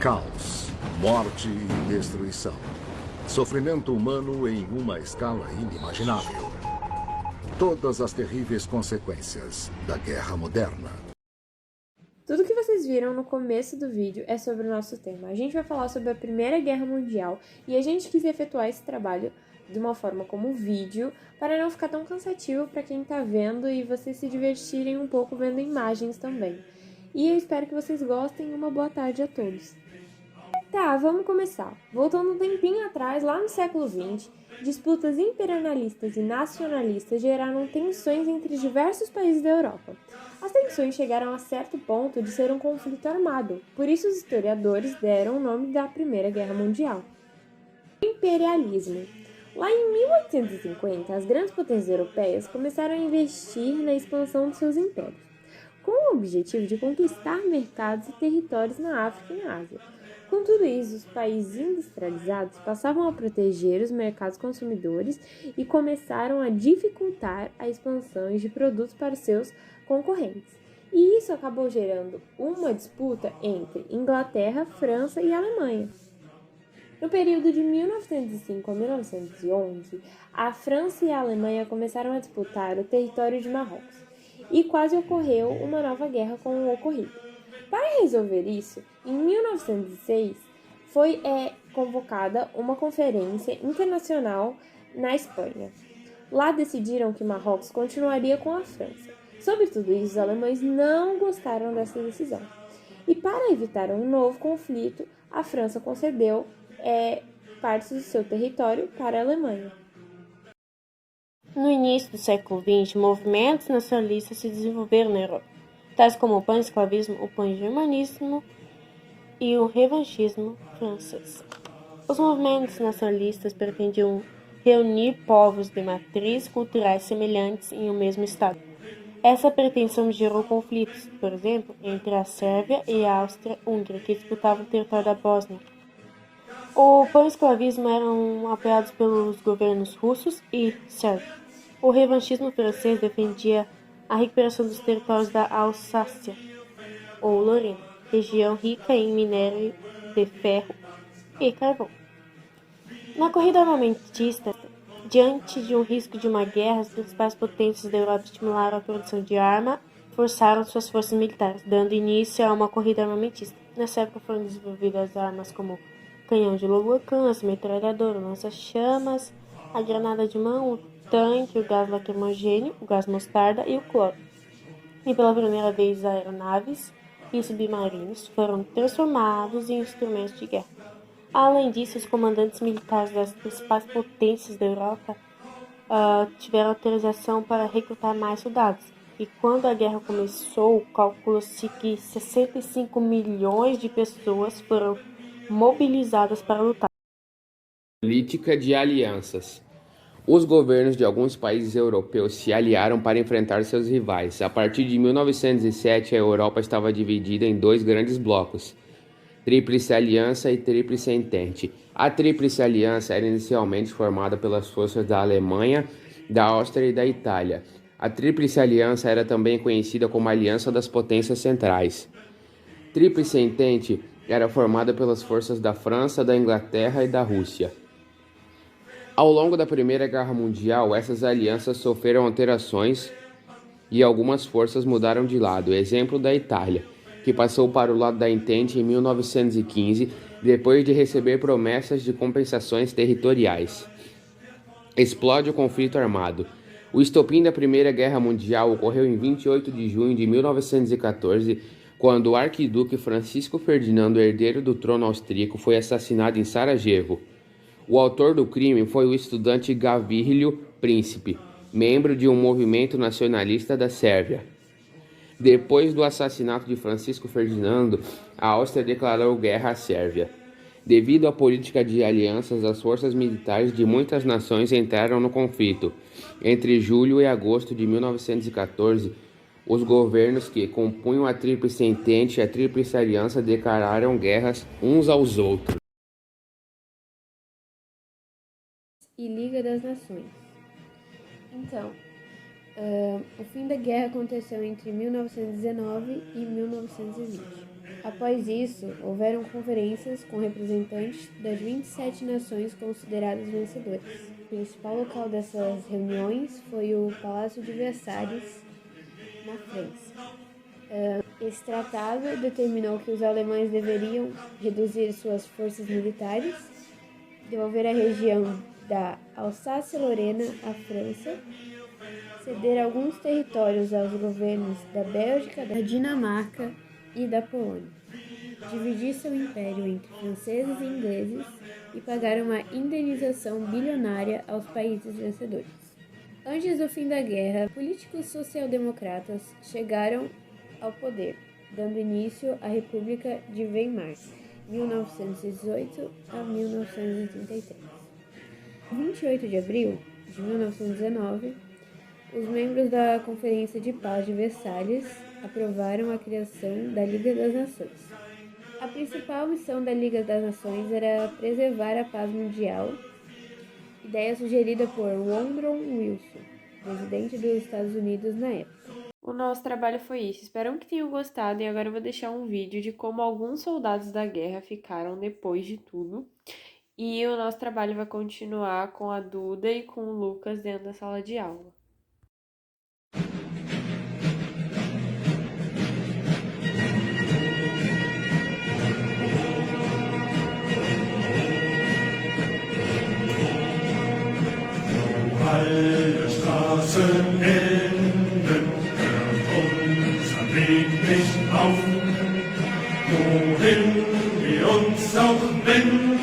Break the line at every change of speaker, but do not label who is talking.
Caos, morte e destruição. Sofrimento humano em uma escala inimaginável. Todas as terríveis consequências da guerra moderna.
Tudo que vocês viram no começo do vídeo é sobre o nosso tema. A gente vai falar sobre a Primeira Guerra Mundial e a gente quis efetuar esse trabalho de uma forma como vídeo para não ficar tão cansativo para quem está vendo e vocês se divertirem um pouco vendo imagens também. E eu espero que vocês gostem e uma boa tarde a todos. Tá, vamos começar. Voltando um tempinho atrás, lá no século XX, disputas imperialistas e nacionalistas geraram tensões entre diversos países da Europa. As tensões chegaram a certo ponto de ser um conflito armado, por isso os historiadores deram o nome da Primeira Guerra Mundial. Imperialismo. Lá em 1850, as grandes potências europeias começaram a investir na expansão de seus impérios, com o objetivo de conquistar mercados e territórios na África e na Ásia. Com tudo isso, os países industrializados passavam a proteger os mercados consumidores e começaram a dificultar a expansão de produtos para seus concorrentes. E isso acabou gerando uma disputa entre Inglaterra, França e Alemanha. No período de 1905 a 1911, a França e a Alemanha começaram a disputar o território de Marrocos, e quase ocorreu uma nova guerra com o ocorrido. Para resolver isso, em 1906 foi convocada uma conferência internacional na Espanha. Lá decidiram que Marrocos continuaria com a França. Sobre tudo isso, os alemães não gostaram dessa decisão. E para evitar um novo conflito, a França concedeu partes do seu território para a Alemanha.
No início do século XX, movimentos nacionalistas se desenvolveram na Europa, tais como o pan-esclavismo, o pan-germanismo e o revanchismo francês. Os movimentos nacionalistas pretendiam reunir povos de matrizes culturais semelhantes em um mesmo estado. Essa pretensão gerou conflitos, por exemplo, entre a Sérvia e a Áustria-Hungria, que disputavam o território da Bósnia. O pan-esclavismo eram apoiados pelos governos russos e sérvio. O revanchismo francês defendia a recuperação dos territórios da Alsácia, ou Lorena, região rica em minério de ferro e carvão. Na corrida armamentista, diante de um risco de uma guerra, as principais potências da Europa estimularam a produção de arma e forçaram suas forças militares, dando início a uma corrida armamentista. Nessa época foram desenvolvidas armas como canhão de longo alcance, metralhadora, lança-chamas, a granada de mão, o tanque, o gás lacrimogêneo, o gás mostarda e o cloro. E pela primeira vez, aeronaves e submarinos foram transformados em instrumentos de guerra. Além disso, os comandantes militares das principais potências da Europa tiveram autorização para recrutar mais soldados. E quando a guerra começou, calcula-se que 65 milhões de pessoas foram mobilizadas para lutar.
Política de alianças. Os governos de alguns países europeus se aliaram para enfrentar seus rivais. A partir de 1907, a Europa estava dividida em dois grandes blocos, Tríplice Aliança e Tríplice Entente. A Tríplice Aliança era inicialmente formada pelas forças da Alemanha, da Áustria e da Itália. A Tríplice Aliança era também conhecida como Aliança das Potências Centrais. Tríplice Entente era formada pelas forças da França, da Inglaterra e da Rússia. Ao longo da Primeira Guerra Mundial, essas alianças sofreram alterações e algumas forças mudaram de lado. Exemplo da Itália, que passou para o lado da Entente em 1915, depois de receber promessas de compensações territoriais. Explode o conflito armado. O estopim da Primeira Guerra Mundial ocorreu em 28 de junho de 1914, quando o arquiduque Francisco Ferdinando, herdeiro do trono austríaco, foi assassinado em Sarajevo. O autor do crime foi o estudante Gavrilo Princip, membro de um movimento nacionalista da Sérvia. Depois do assassinato de Francisco Ferdinando, a Áustria declarou guerra à Sérvia. Devido à política de alianças, as forças militares de muitas nações entraram no conflito. Entre julho e agosto de 1914, os governos que compunham a Tríplice Entente e a Tríplice Aliança declararam guerras uns aos outros.
E Liga das Nações. Então,
O fim da guerra aconteceu entre 1919 e 1920. Após isso, houveram conferências com representantes das 27 nações consideradas vencedoras. O principal local dessas reuniões foi o Palácio de Versalhes, na França. Esse tratado determinou que os alemães deveriam reduzir suas forças militares, devolver a região da Alsácia-Lorena à França, ceder alguns territórios aos governos da Bélgica, da Dinamarca e da Polônia, dividir seu império entre franceses e ingleses e pagar uma indenização bilionária aos países vencedores. Antes do fim da guerra, políticos social-democratas chegaram ao poder, dando início à República de Weimar, 1918 a 1933. Em 28 de abril de 1919, os membros da Conferência de Paz de Versalhes aprovaram a criação da Liga das Nações. A principal missão da Liga das Nações era preservar a paz mundial, ideia sugerida por Woodrow Wilson, presidente dos Estados Unidos na época.
O nosso trabalho foi isso. Espero que tenham gostado e agora eu vou deixar um vídeo de como alguns soldados da guerra ficaram depois de tudo. E o nosso trabalho vai continuar com a Duda e com o Lucas dentro da sala de aula.
Alle Straßen enden, hört unser Weg nicht auf. Wohin wir uns auch wenden,